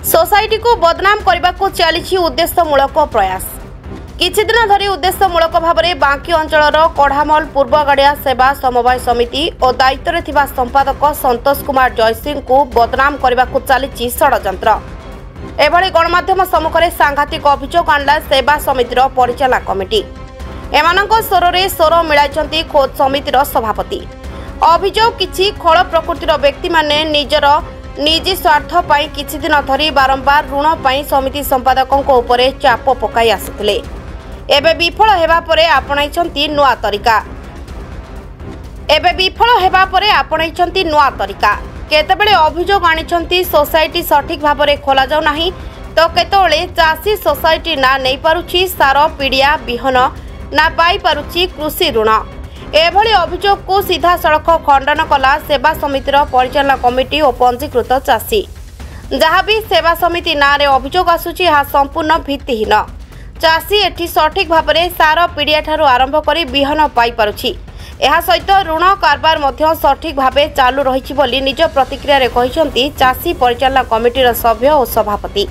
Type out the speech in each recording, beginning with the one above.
Society को बदनाम करने को चली उद्देश्यमूलक प्रयास। किछि दिन धरी उद्देश्यमूलक भाव में बांकी अंचल कढ़ामल पूर्वगाड़िया सेवा समवाय समिति और दायित्व थिबा संपादक संतोष कुमार जयसिंह को बदनाम करने को चली षड्यंत्र। एभली गणमाध्यम सम्मुखें सांघातिक अभियोग आणला सेवा समितिर परिचालना कमिटी। एमानक स्वर में स्वर मिलाई खोद समितिर सभापति। अभियोग किछि खल प्रकृतिर व्यक्ति माने निजर निजी स्वार्थ पाई किछि दिन धरी बारंबार ऋण पाई समिति संपादकों उपरे चाप पकाई आसुथिले। एबे विफल हेबा परे आपणाइछंती नुआ तरीका। केतेबेले अभियोग आनिछंती सोसाइटी सठिक भाव में खोला जाउ नाही तो केतेबेले चासी सोसाइटी ना नै पारुछि सार पीडिया बिहन ना पाई पारुछि कृषि ऋण। एभली अभियोग को सीधा सड़क खंडन कला सेवा समितिर परिचालना कमिटी और पंजीकृत चाषी। जहाँ भी सेवा समिति ना रे अभियोग आसुछि यह संपूर्ण भित्तिहीन। चाषी एठी सठिक भाव में सार पीडिया ठारू आरंभ करी बिहन पाई पारुछि। एहा सहित ऋण कारबार मध्य सठिक भाव चालू रहिछि बोली निज प्रतिक्रिया रे कहिसंती चाषी परिचालना कमिटीर सभ्य और सभापति।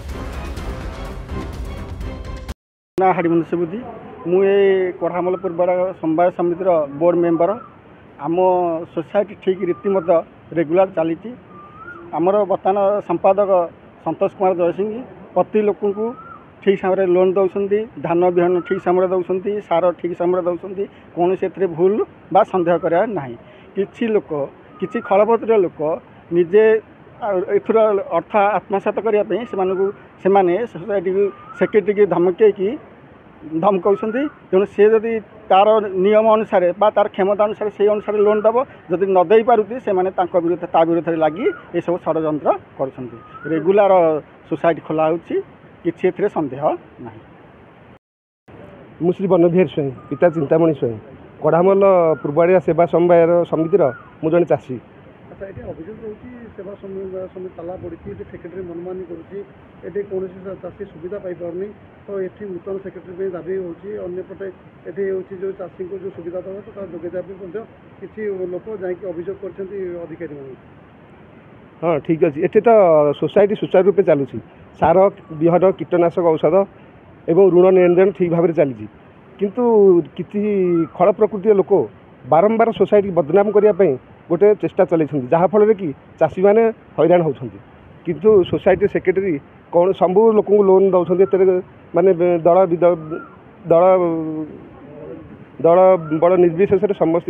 मुझे कढ़ामल पूर्वड़ा समवाय समितिर बोर्ड मेंबर। आम सोसाइटी ठीक रीति मत रेगुलर चली। आमर बर्तमान संपादक संतोष कुमार जयसिंह प्रति लोक को ठीक समय लोन दौरान धान बिहन ठीक समय दौरान सार ठीक समय दौरान कौन से भूल बा संदेह करा ना। कि लोक कि खलपत्र लोक निजे एथुर अर्थ आत्मसात करने से सोसाइटी सेक्रेटरी की धमकई धमकाउं। तेणु सी जदि तार नियम अनुसार बा तार क्षमता अनुसार से अनुसार लोन दब जदि नदे पारुती से विरुद्ध ता विरुद्ध लगी ये सब षड्यंत्र कर रेगुलर सोसाइटी खोला कि सन्देह ना। मुश्री बनविहार स्वयं पिता चिंतामणि स्वयं कढ़ामल पूर्वाड़िया सेवा समवाय समितिर मु जड़े चाषी। अच्छा ये अभियोग रोचे सेवा समिति ताला पड़ी सेक्रेटरी मनमानी करुँचे कौन चाषी सुविधा पाई पारनी तो ये नूतन सेक्रेटरी दाबी होपटे ये जो चाषी को जो सुविधा दवा तो जोगे किसी लोक जाकि अभियोग कर। हाँ ठीक अच्छे ये तो सोसाइटी सुचारू रूपे चलुची सार बिहन कीटनाशक औषध एवं ऋण लेनदेन ठीक भाव में चली किंतु किसी खल प्रकृति लोक बारंबार सोसाइटी बदनाम करने गोटे चेष्टा चलती जहाँफल कि चाषी मैंने हैरान होती किंतु सोसाइटी सेक्रेटरी कौन सब लोक लोन दौरान माने दल दल दल बड़ निर्विशेष समस्त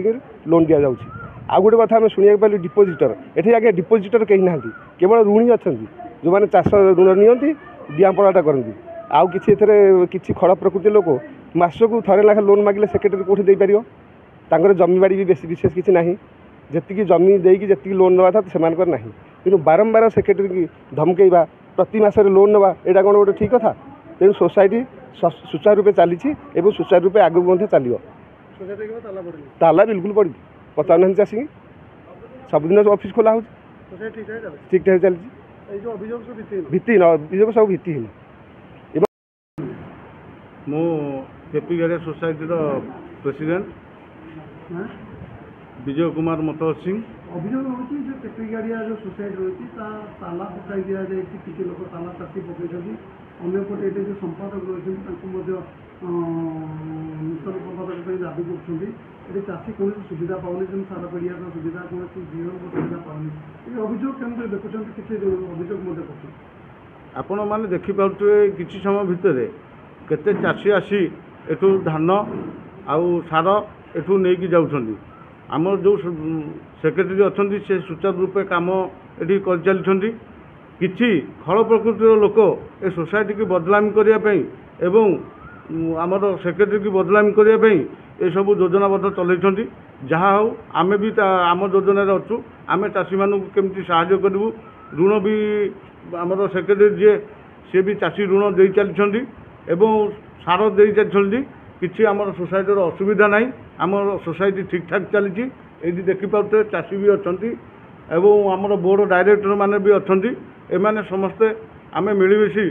लोन दि जाऊँगी। आउ गोटे कथा आम शुणा पाइलु डिपोजिटर ये आगे डिपोजिटर कहीं ना केवल ऋणी अच्छा जो मैंने चाष ऋण नि डिआंपड़ाटा करती आउ कि खल प्रकृति लोक मासक थरे लाख लोन मागिले सेक्रेटरी कौटी दे पार जमी बाड़ी भी बेस विशेष किसी ना जी जमी देकी जी लोन नवा था से ना कि बारंबार सेक्रेटरी की धमकेवा प्रति मास लोन नवा यहाँ कौन गोटे ठीक कथा। तेणु सोसाइटी सुचारू रूपे चली सुचारू रूपे आगू चलो ताला बिल्कुल पड़ी पचार चाषी सबुदिन ऑफिस खोला हो ठीक ठाक चलती भित्तिहीन अभियोग सब भित्तिहीन। मो केपीगाड़िया सोसाइटी प्रेसिडेंट विजय कुमार मतवर सिंह। अभियोग होती जो केपीगाड़िया जो सोसाइटी रही ताला पकाई दि जाए किसी लोग ताला चाषी पकड़ अंपटे जो संपादक रही नूतन संपादक दाबी कर चाषी कौन सुविधा पाने सार पड़िया सुविधा कौन सुविधा पाने ये अभियोग केमती देखुं किसी अभियोग आपण मैंने देखिपे कि समय भितर केते चाषी आसी एठू धान आउ सार एठू नहीं जाऊँ आम जो सेक्रेटरी अच्छा से सुचारू रूपे कम ये कर चलती किसी खल प्रकृतिर लोक ए सोसाइटी की बदनामी करने एवं आमर सेक्रेटरी की बदनामी करने ये सब योजनाबद्ध चलती जहाँ हो आम भी आम योजन अच्छु आम चाषी मानू केमती साहाय्य करूँ ऋण भी आमर सेक्रेटरी जी सी भी चाषी ऋण दे चलती एवं सार दे चलती किसी आमर सोसाइटर असुविधा ना आम सोसाइटी ठीक ठाक चली ये देखिपे चाषी भी अच्छा एवं आमर बोर्ड डायरेक्टर माने भी अच्छा एमाने समस्ते आम मिलमिशि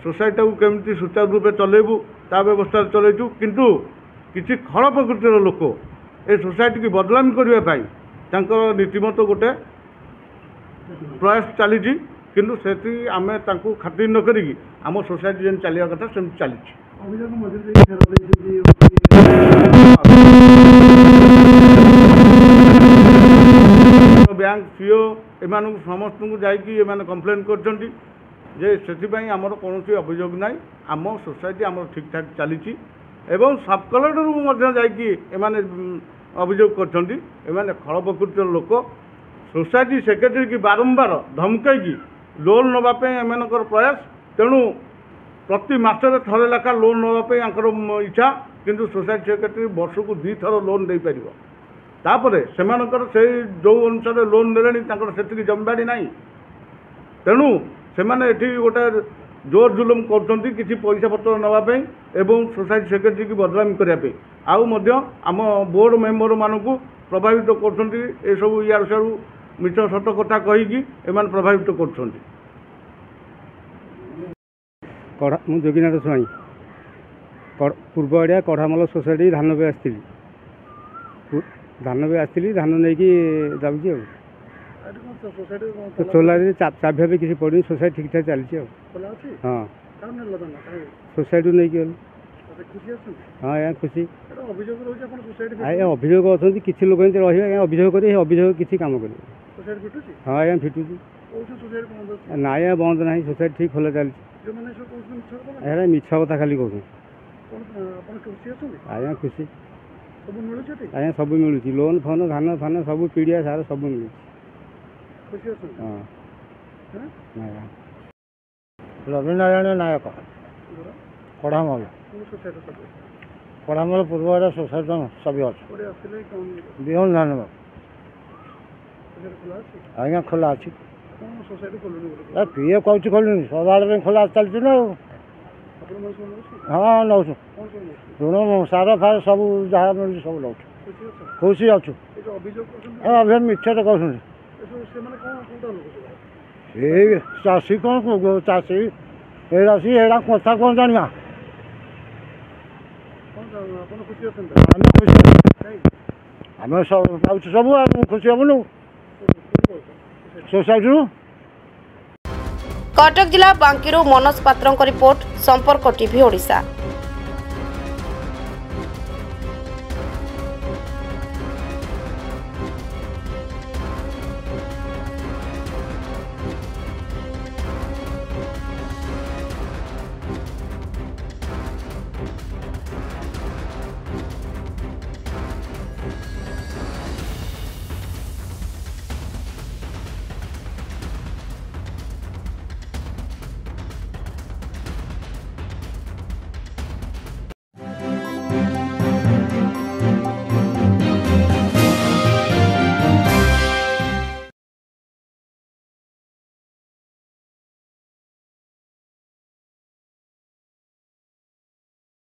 सोसाइटी को केमती सुचारू रूपे चलेबू ता व्यवस्था चलैचु किंतु किसी खल प्रकृतिर लोक ए सोसाइटी की बदनामी करने नीतिमत गोटे प्रयास चली କିନ୍ତୁ ସେଠି ଆମେ ତାଙ୍କୁ ଖାତିର ନ କରିକି ଆମ ସୋସାଇଟି ଯେମିତି ଚାଲିବା କଥା ସେମିତି ଚାଲିଛି। ବ୍ୟାଙ୍କ ସିଓ ଏମାନଙ୍କୁ ସମସ୍ତଙ୍କୁ ଯାଇକି ଏମାନେ କମ୍ପ୍ଲେନ୍ କରିଛନ୍ତି ଯେ ସେଥିପାଇଁ ଆମର କୌଣସି ଅଭିଯୋଗ ନାହିଁ, ଆମ ସୋସାଇଟି ଆମର ଠିକ୍ଠାକ୍ ଚାଲିଛି ଏବଂ ସବ୍ କଲେକ୍ଟରକୁ ମଧ୍ୟ ଯାଇକି ଏମାନେ ଅଭିଯୋଗ କରିଛନ୍ତି। ଏମାନେ ଖଳ ପ୍ରକୃତିର ଲୋକ, ସୋସାଇଟି ସେକ୍ରେଟାରୀ କି ବାରମ୍ବାର ଧମକାଇକି ଲୋନ୍ ନେବା ପାଇଁ ଏମାନଙ୍କର ପ୍ରୟାସ, ତେଣୁ ପ୍ରତି ମାସରେ ଥରେ ଲେଖା ଲୋନ୍ ନେବା ପାଇଁ ତାଙ୍କର ଇଚ୍ଛା, କିନ୍ତୁ ସୋସାଇଟି ସେକ୍ରେଟାରୀ ବର୍ଷକୁ 2 ଥର ଲୋନ୍ ଦେଇପାରିବ। ତାପରେ ସେମାନଙ୍କର ସେଇ ଯେଉଁ ଅନୁସାରେ ଲୋନ୍ ନେଲେଣି ତାଙ୍କର ସେତିକି ଜମିବାଡ଼ି ନାହିଁ, ତେଣୁ ସେମାନେ ଏଠି ଗୋଟେ ଜୋର ଜୁଲୁମ କରୁଛନ୍ତି କିଛି ପଇସା ପତ୍ର ନେବା ପାଇଁ ଏବଂ ସୋସାଇଟି ସେକ୍ରେଟାରୀକି ବଦନାମୀ କରିବା ପାଇଁ। ଆଉ ମଧ୍ୟ ଆମ ବୋର୍ଡ଼ ମେମ୍ବରମାନଙ୍କୁ ପ୍ରଭାବିତ କରୁଛନ୍ତି, ଏସବୁ ଇଆଡ଼ୁ ସିଆଡ଼ୁ ମିଛ ସତ କଥା କହିକି ଏମାନେ ପ୍ରଭାବିତ କରୁଛନ୍ତି। ମୁଁ ଯୋଗୀନାଥ ସ୍ୱାଇଁ, ପୂର୍ବ ଆଡ଼ିଆ କଢ଼ାମଲ ସୋସାଇଟି ଧାନ ବି ଆସିଥିଲି, ଧାନ ନେଇକି ଯାଉଛି ଆଉ ସୋଲାରରେ ଚାବିଆ ବି କିଛି ପଡ଼ିନି, ସୋସାଇଟି ଠିକ୍ଠାକ୍ ଚାଲିଛି ଆଉ। ହଁ, ସୋସାଇଟିରୁ ନେଇକି ଗଲି। ହଁ ଆଜ୍ଞା, ଖୁସି। ଆଜ୍ଞା ଅଭିଯୋଗ ଅଛନ୍ତି, କିଛି ଲୋକ ଏମିତି ରହିବେ ଆଜ୍ଞା ଅଭିଯୋଗ କରିବେ, ଅଭିଯୋଗ କିଛି କାମ କରିବେ। ହଁ ଆଜ୍ଞା ଫିଟୁଛି। ନାଇଁ ଆଜ୍ଞା ବନ୍ଦ ନାହିଁ, ସୋସାଇଟି ଠିକ୍ ଖୋଲା ଚାଲିଛି। ଆଜ୍ଞା ମିଛ କଥା ଖାଲି କହୁଛନ୍ତି। ଆଜ୍ଞା ଖୁସି। ଆଜ୍ଞା ସବୁ ମିଳୁଛି, ଲୋନ୍ ଫୋନ୍ ଧାନ ଫାନ ସବୁ ପିଡ଼ିଆ ସାର ସବୁ ମିଳୁଛି। ହଁ ଆଜ୍ଞା। ରବିନାରାୟଣ ନାୟକ, କଢ଼ାମଲ ପୂର୍ବ ଆଡ଼େ ସୋସାଇଟି ସଭ୍ୟ ଅଛି। ବିହନ ଧାନ ଆଜ୍ଞା ଖୋଲା ଅଛି। କିଏ କହୁଛି ଖୋଲୁନି, ସଦାବେଳେ ପାଇଁ ଖୋଲା ଚାଲିଛି ନା ଆଉ। ହଁ ନେଉଛୁ, ଋଣ ସାର ଫାର ସବୁ ଯାହା ମିଳୁଛି ସବୁ ନେଉଛୁ, ଖୁସି ଅଛୁ। ଅଭିଯୋଗ ମିଛରେ କହୁଛନ୍ତି, ଏଇ ଚାଷୀ କ'ଣ ଚାଷୀ ଏଇଟା ଏଇଟା କଥା କ'ଣ ଜାଣିବା। ଆମେ ସବୁ ପାଉଛୁ ସବୁ, ଆଉ ଖୁସି ହେବୁନୁ ସୋସାଇଟିରୁ। କଟକ ଜିଲ୍ଲା ବାଙ୍କିରୁ ମନୋଜ ପାତ୍ରଙ୍କ ରିପୋର୍ଟ, ସମ୍ପର୍କ ଟିଭି ଓଡ଼ିଶା।